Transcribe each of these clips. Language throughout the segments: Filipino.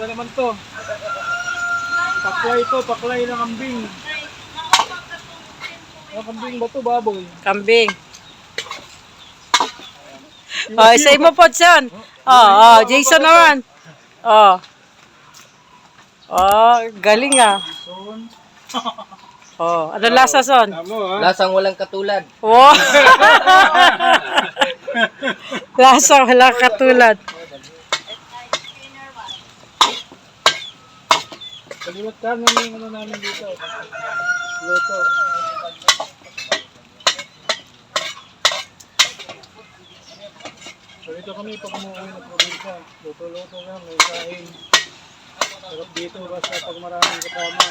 Ito naman to. Paklay ng kambing. Ano kambing ba to, baboy? Kambing. Oh, isay mo po, John. Jason naman. Galing ah. Ano lasa, Son? Lasang walang katulad. Oh. Lasa walang katulad. Kalimat ka namin yung ano namin dito. Luto. So ito kami pag umuwi ng probinsya. Luto-luto lang, may kain. Sarap dito basta pag maraming kasama.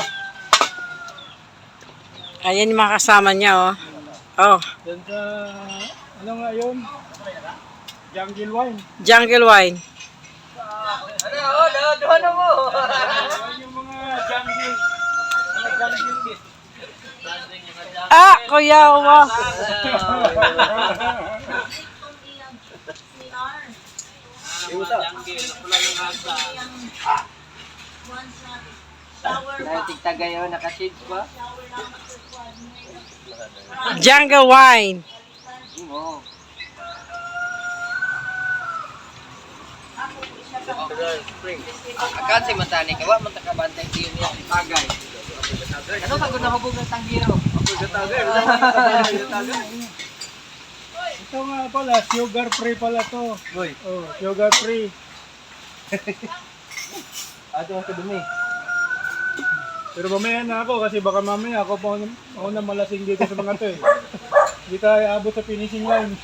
Ayan yung mga kasama niya, oh. Diyan sa, ano nga yun? Jungle wine. Jungle wine. Ano mo? Yan yung mga jungle. Mga jungle. Kuya, wow. Tigtagayo, nakashades pa? Jungle wine. Oo. Akan si matani ka, wa man ta kabantay tiyo niya tagay. Ano ta gud nahubog ng tanggiro? Ito nga pala, sugar free pala to. Boy. Oh, sugar free. Ato ang kadumi. Pero mamaya na ako kasi baka mamaya ako na malasing dito sa mga to eh. Hindi tayo abot sa finishing line.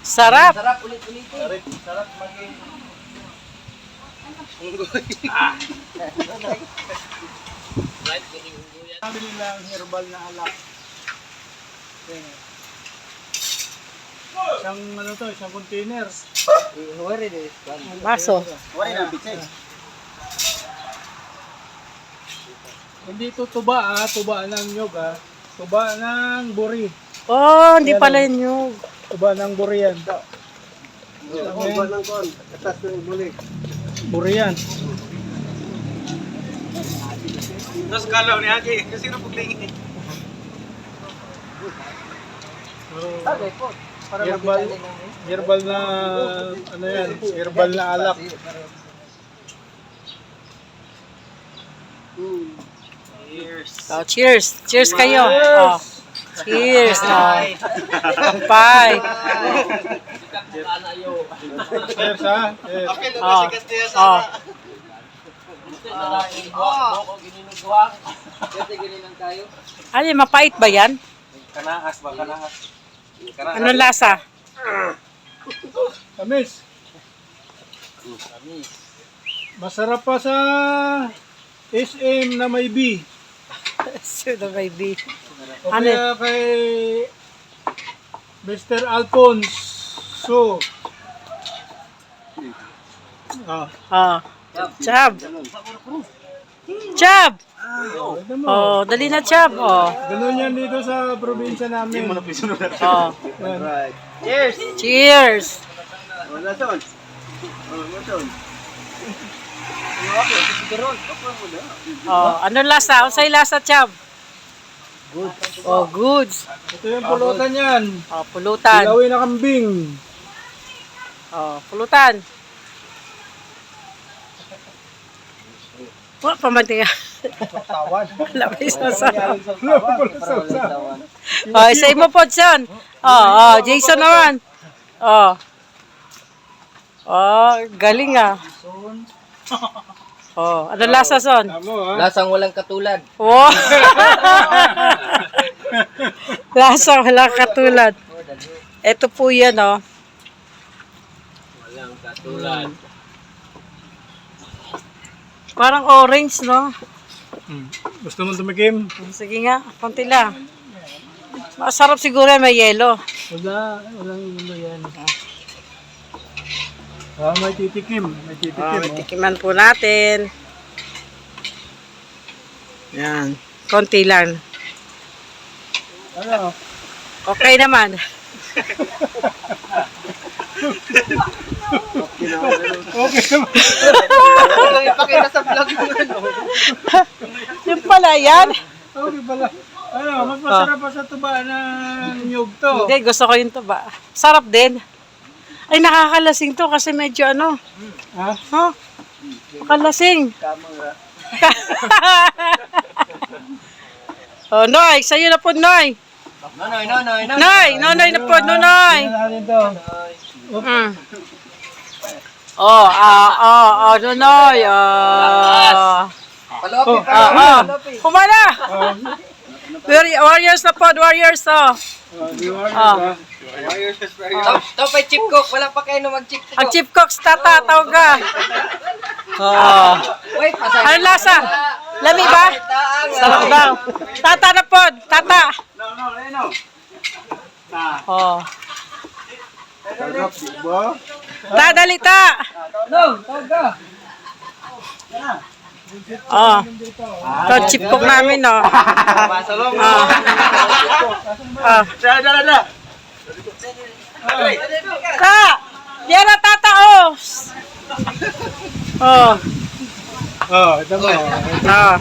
Sarap. Sarap ulit-ulit. Sarap maging. Sabi nila ang herbal na alak. Isang ano to, isang container. Huwari din. Baso. Huwari na bitay. Hindi to tuba tuba ng nyog tuba ng buri. Hindi pala yun yung. Tuba ng buri yan. Tuba ng kon, atas ng buli. Buri yan. Tapos kalaw ni Haji, kasi na pagtingin. Okay po. Herbal na ano yan, herbal na alak. Cheers. Cheers. Cheers kayo. Cheers. Kampay. Cheers ha. Cheers. Ano, mapait ba yan? Kanahas ba? Kanahas. Anong lasa? Tamis. Masarap pa sa SM na may B. Sudo baby. O kaya kay Mr. Alphonse. So. Chab. Chab. Dali na Chab. Ganun yan dito sa probinsya namin. Yan. Cheers! Cheers. Wala son. Anong lasa? Unsay lasa Chab? Goods. Ito yung pulutan yan. Pulutan. Ilawin na kambing. Pulutan. Pamantinga. Tawan. Labis na sa. Tawan. Isay mo po, John. Jason naman. Galing ah. Ano lasa, Son? Lasang walang katulad. Oh. Lasa walang katulad. Ito po yan, Walang katulad. Parang orange, no? Gusto mo tumikim? Sige nga, konti lang. Masarap siguro may yelo. Walang ano yan. May titikim. May titikim. Tikiman po natin. Yan. Konti lang. Ano? Okay naman. Okay naman. Walang ipakita sa vlog yung ano. Yung pala yan. Okay pala. Ano, mas masarap pa sa tuba ng nyug to. Hindi, gusto ko yung tuba. Sarap din. Ay, nakakalasing to kasi medyo ano. Ha? Oh, nakalasing. Oh, Noy, sa'yo na po, Noy. Nonoy. Noy na po, Noy. Tingnan natin to. Mm. Noy. Palopit. Kumana. Warriors na po, Warriors, oh. You are Ah. Topay chip cook. Wala pa kayo na mag-chip cook. Ang Chief Cooks, tata, tawag ka. Oh. Wait, pasay. Anong lasa? Lami ba? Sarap daw. Tata na po, tata. Oh. Sarap, diba? Dadalita. No, tawag ka. Oh. Ito, Chief Cook namin, oh. Masalong. Ah. Ah. Ta! Yan na, tata, oh. Oh. Oh, ito mo. Ah.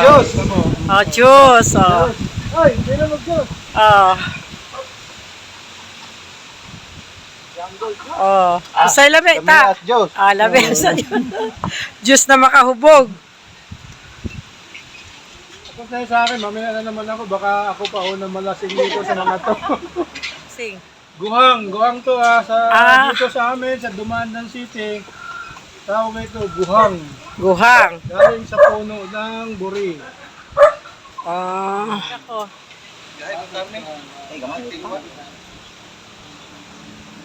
Diyos. Ito mo. Oh, juice, oh. Ay, hindi na mag-Diyos. Oh. Oh. Sa labi, ta. Diyos. Ah, labi sa juice na makahubog. Kung tayo sa akin, mamaya na naman ako. Baka ako pa una malasing dito sa mga to. Sing. Guhang to sa Ah. dito sa amin, sa Dumandan City. Tawag ito, guhang. Guhang. Galing sa puno ng buri. Ah. Ako.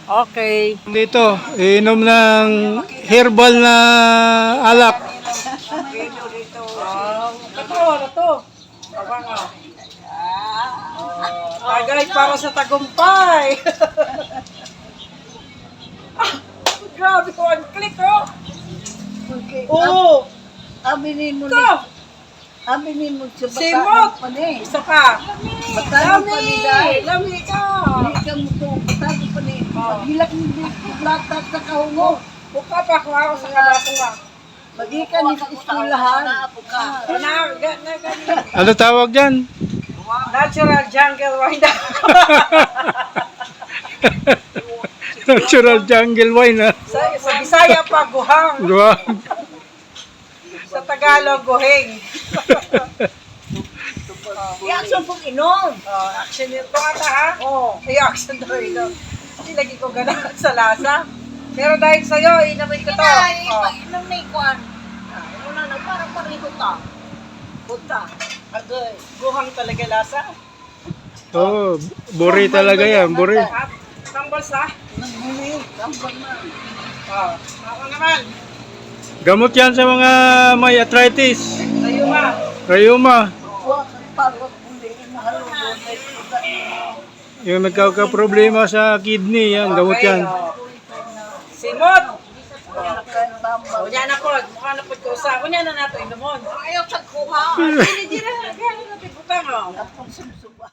Okay. Dito, inom ng herbal na alak. Ito. Tagay para sa tagumpay. Grabe, one click, oh. Oo. Aminin mo Ito. ni. Aminin mo sa Simot. bata pa ni. Isa pa. Bata pa ni dahil. Lami ka. Hindi ka mo ito. Bata pa ni. Paghilak mo din. Paglatat sa kahungo. Buka pa ako ako sa kabato nga. Magi ka ni iskulahan. Ano tawag dyan? Natural jungle wine. Natural jungle wine, ha? Sa Bisaya pa, guhang. Guhang. Sa Tagalog, guhing. Iaksan pong inom. Action yun. Ito ata, ha? Oo. Ay, action daw ito. Hindi lagi ko ganun sa lasa. Pero dahil sa'yo, inamin ko to. Inom na ikuan. Una na parang pariho ka. Punta. Agay. Guhang talaga lasa. Oh, buri talaga yan, buri. At tambals na. Nanghuli. Tambal na. Ako naman. Gamot yan sa mga may arthritis, Sa'yo ba? rheuma, Huwag ang parang hindi. Mahalunod. yung nagkakaproblema sa kidney, yan, gamot yan. Simot. Tambal. Kunya na po. Mukha na po ko sa. Kunya na nato inumon. Ayaw sa kuha. Hindi na. Kaya na natin butang. Tapos sumsuba.